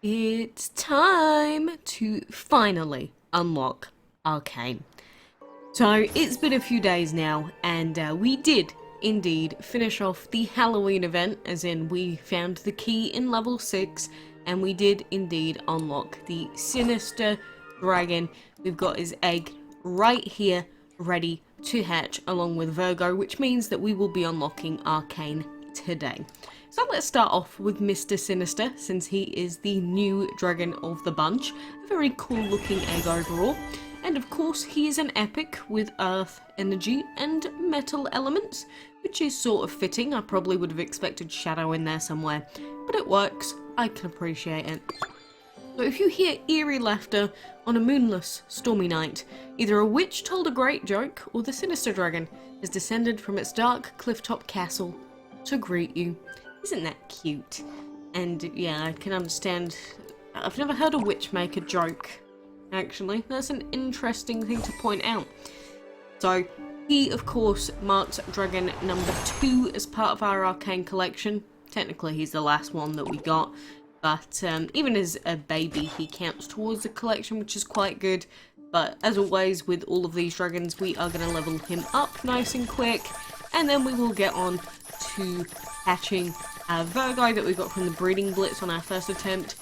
It's time to finally unlock Arcane. So it's been a few days now, and we did indeed finish off the Halloween event, as in we found the key in level 6, and we did indeed unlock the Sinister Dragon. We've got his egg right here, ready to hatch, along with Virgo, which means that we will be unlocking Arcane today. So let's start off with Mr. Sinister, since he is the new dragon of the bunch. A very cool looking egg overall. And of course, he is an epic with earth, energy, and metal elements, which is sort of fitting. I probably would have expected shadow in there somewhere, but it works. I can appreciate it. So if you hear eerie laughter on a moonless, stormy night, either a witch told a great joke, or the Sinister Dragon has descended from its dark clifftop castle to greet you. Isn't that cute? And yeah, I can understand. I've never heard a witch make a joke, actually. That's an interesting thing to point out. So, he, of course, marks dragon number 2 as part of our Arcane collection. Technically, he's the last one that we got. But even as a baby, he counts towards the collection, which is quite good. But as always, with all of these dragons, we are going to level him up nice and quick. And then we will get on to hatching Virgo that we got from the breeding blitz on our first attempt,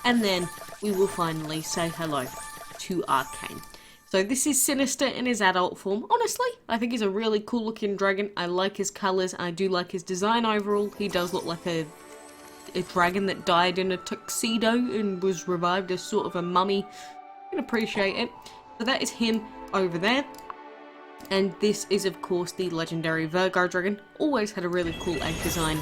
and then we will finally say hello to Arcane. So this is Sinister in his adult form. Honestly, I think he's a really cool looking dragon. I like his colours, I do like his design overall. He does look like a dragon that died in a tuxedo and was revived as sort of a mummy. I can appreciate it. So that is him over there. And this is, of course, the legendary Virgo dragon. Always had a really cool egg design.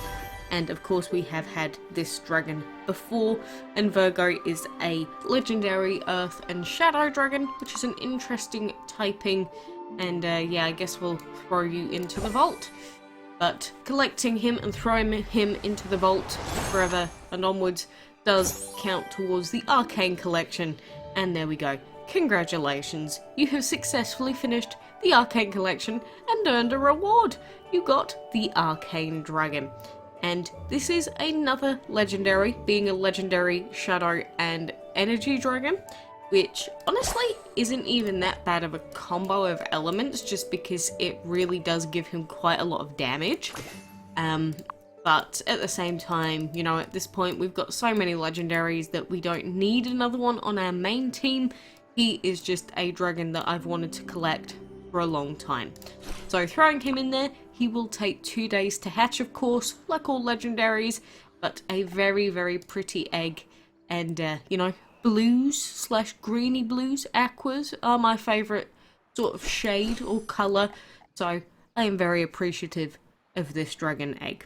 And, of course, we have had this dragon before. And Virgo is a legendary Earth and Shadow dragon, which is an interesting typing. And, yeah, I guess we'll throw you into the vault. But collecting him and throwing him into the vault forever and onwards does count towards the Arcane collection. And there we go. Congratulations, you have successfully finished the Arcane collection and earned a reward. You got the Arcane Dragon. And this is another legendary, being a legendary Shadow and Energy Dragon, which honestly isn't even that bad of a combo of elements, just because it really does give him quite a lot of damage. But at the same time, you know, at this point we've got so many legendaries that we don't need another one on our main team. He is just a dragon that I've wanted to collect for a long time. So throwing him in there, he will take 2 days to hatch, of course, like all legendaries, but a very, very pretty egg. And, you know, blues / greeny blues, aquas, are my favourite sort of shade or colour. So I am very appreciative of this dragon egg.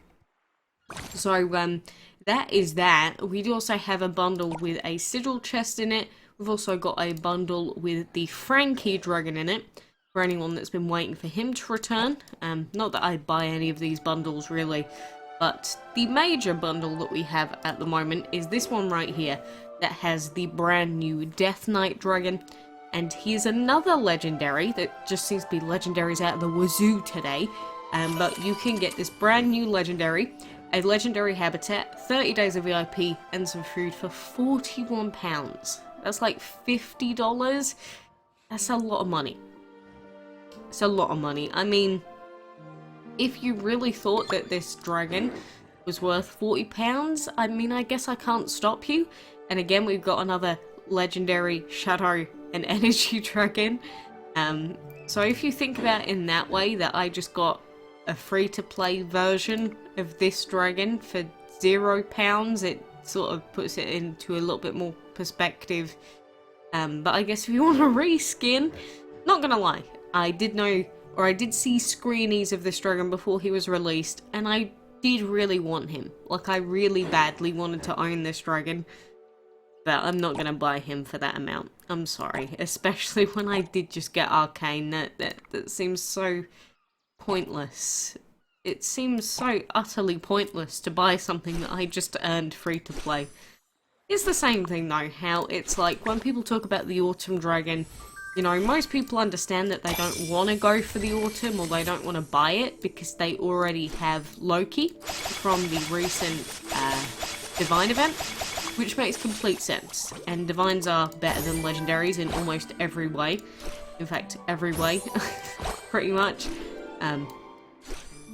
So, that is that. We do also have a bundle with a sigil chest in it. We've also got a bundle with the Frankie dragon in it, for anyone that's been waiting for him to return. Not that I buy any of these bundles, really, but the major bundle that we have at the moment is this one right here, that has the brand new Death Knight dragon, and he is another legendary that just seems to be legendaries out of the wazoo today. But you can get this brand new legendary, a legendary habitat, 30 days of VIP, and some food for £41. That's like $50. That's a lot of money. It's a lot of money. I mean, if you really thought that this dragon was worth £40, I mean, I guess I can't stop you. And again, we've got another legendary Shadow and Energy dragon. So if you think about it in that way, that I just got a free-to-play version of this dragon for £0, it sort of puts it into a little bit more perspective. But I guess if you want to reskin, not gonna lie, I did know, or I did see screenies of this dragon before he was released, and I did really want him. Like, I really badly wanted to own this dragon, but I'm not gonna buy him for that amount. I'm sorry, especially when I did just get Arcane. That seems so pointless. It seems so utterly pointless to buy something that I just earned free to play. It's the same thing though, how it's like when people talk about the Autumn Dragon, you know, most people understand that they don't want to go for the Autumn, or they don't want to buy it because they already have Loki from the recent Divine event. which makes complete sense. And divines are better than legendaries in almost every way. In fact, every way, pretty much.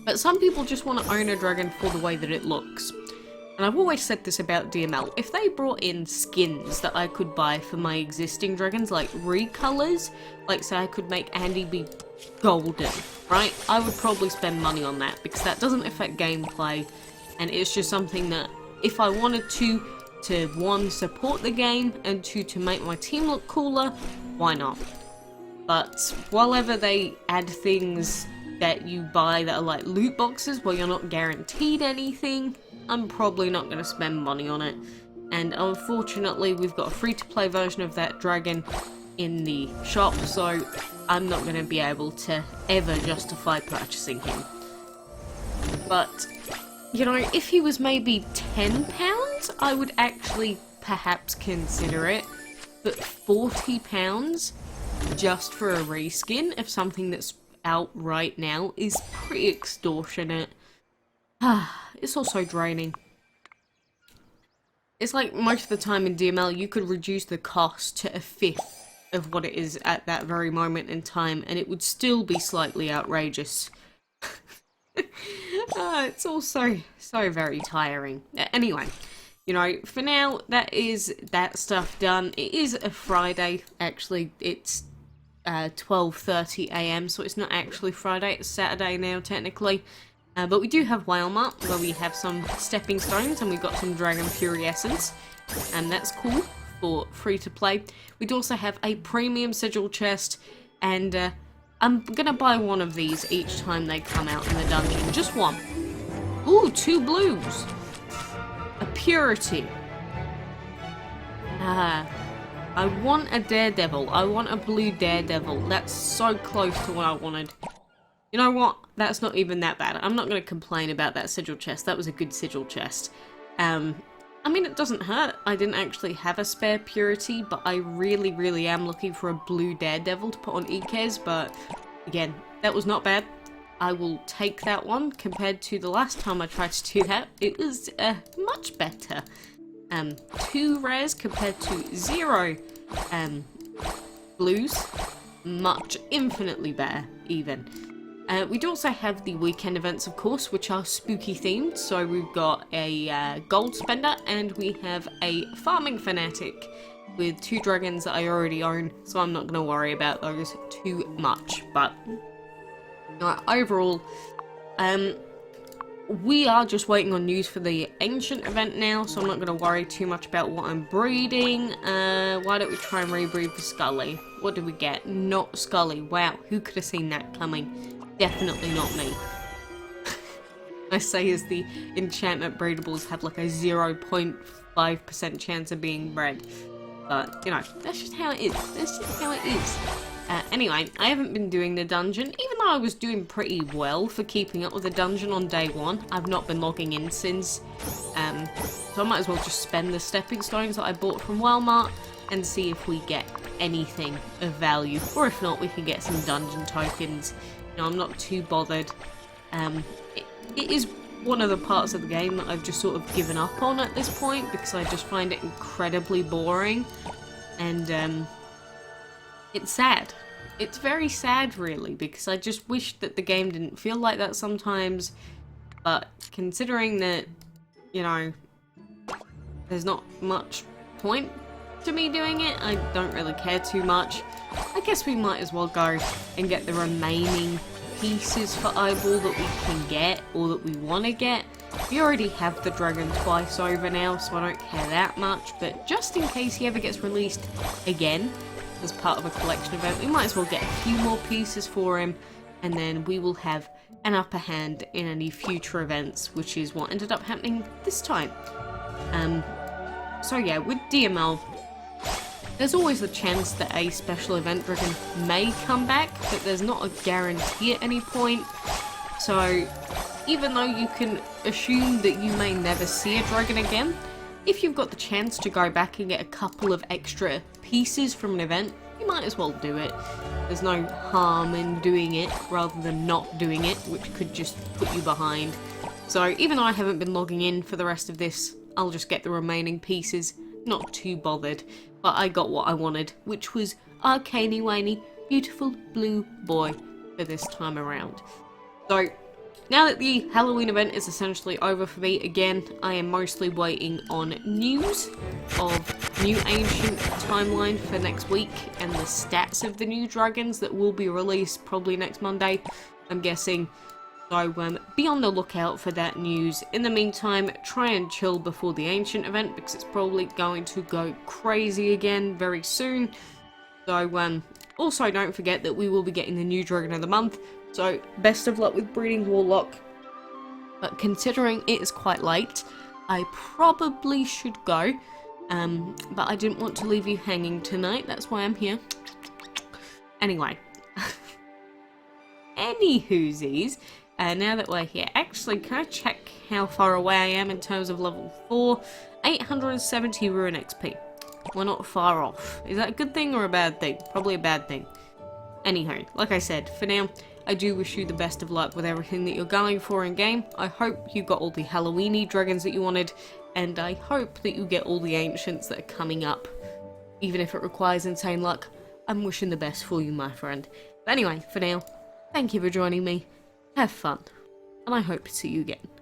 But some people just want to own a dragon for the way that it looks. And I've always said this about DML. If they brought in skins that I could buy for my existing dragons, like recolors, like say I could make Andy be golden, right? I would probably spend money on that because that doesn't affect gameplay. And it's just something that if I wanted to one, support the game, and two, to make my team look cooler, why not? But whenever they add things that you buy that are like loot boxes where you're not guaranteed anything, I'm probably not going to spend money on it. And unfortunately, we've got a free-to-play version of that dragon in the shop, so I'm not going to be able to ever justify purchasing him. But, you know, if he was maybe £10, I would actually perhaps consider it. But £40 just for a reskin of something that's out right now is pretty extortionate. It's also draining. It's like most of the time in DML you could reduce the cost to a fifth of what it is at that very moment in time and it would still be slightly outrageous. It's also so very tiring. Anyway, you know, for now that is that stuff done. It is a Friday, actually. It's 12:30 AM, so it's not actually Friday, it's Saturday now technically. But we do have Walmart, where we have some stepping stones, and we've got some Dragon Fury Essence, and that's cool for free to play. We'd also have a premium sigil chest, and I'm gonna buy one of these each time they come out in the dungeon. Just one. Ooh, 2 blues. A purity. I want a daredevil. I want a blue daredevil. That's so close to what I wanted. You know what? That's not even that bad. I'm not going to complain about that sigil chest. That was a good sigil chest. I mean, it doesn't hurt. I didn't actually have a spare purity, but I really, really am looking for a blue daredevil to put on Ikez, but again, that was not bad. I will take that one. Compared to the last time I tried to do that, it was much better. 2 rares compared to 0 blues. Much, infinitely better, even. We do also have the weekend events, of course, which are spooky themed. So we've got a gold spender and we have a farming fanatic with 2 dragons that I already own. So I'm not going to worry about those too much. But overall, we are just waiting on news for the ancient event now. So I'm not going to worry too much about what I'm breeding. Why don't we try and rebreed for Scully? What did we get? Not Scully. Wow, who could have seen that coming? Definitely not me. I say as the enchantment breedables have like a 0.5% chance of being bred. But, you know, that's just how it is. That's just how it is. Anyway, I haven't been doing the dungeon, even though I was doing pretty well for keeping up with the dungeon on day 1. I've not been logging in since. So I might as well just spend the stepping stones that I bought from Walmart and see if we get anything of value. Or if not, we can get some dungeon tokens. You know, I'm not too bothered. It is one of the parts of the game that I've just sort of given up on at this point because I just find it incredibly boring. And it's sad. It's very sad, really, because I just wish that the game didn't feel like that sometimes. But considering that, you know, there's not much point to me doing it, I don't really care too much. I guess we might as well go and get the remaining pieces for Eyeball that we can get, or that we want to get. We already have the dragon twice over now, so I don't care that much, but just in case he ever gets released again as part of a collection event, we might as well get a few more pieces for him, and then we will have an upper hand in any future events, which is what ended up happening this time. So yeah, with DML, there's always a chance that a special event dragon may come back, but there's not a guarantee at any point. So even though you can assume that you may never see a dragon again, if you've got the chance to go back and get a couple of extra pieces from an event, you might as well do it. There's no harm in doing it rather than not doing it, which could just put you behind. So even though I haven't been logging in for the rest of this I'll just get the remaining pieces. Not too bothered, but I got what I wanted, which was Arcaney Waney, beautiful blue boy for this time around. So, now that the Halloween event is essentially over for me, again, I am mostly waiting on news of new ancient timeline for next week and the stats of the new dragons that will be released probably next Monday, I'm guessing. So be on the lookout for that news. In the meantime, try and chill before the ancient event because it's probably going to go crazy again very soon. So also don't forget that we will be getting the new dragon of the month. So, best of luck with breeding Warlock. But considering it is quite late, I probably should go. But I didn't want to leave you hanging tonight, that's why I'm here. Anyway. Anywhoosies, now that we're here, actually, can I check how far away I am in terms of level 4? 870 Ruin XP. We're not far off. Is that a good thing or a bad thing? Probably a bad thing. Anyhow, like I said, for now, I do wish you the best of luck with everything that you're going for in game. I hope you got all the Halloweeny dragons that you wanted, and I hope that you get all the ancients that are coming up. Even if it requires insane luck, I'm wishing the best for you, my friend. But anyway, for now, thank you for joining me, have fun, and I hope to see you again.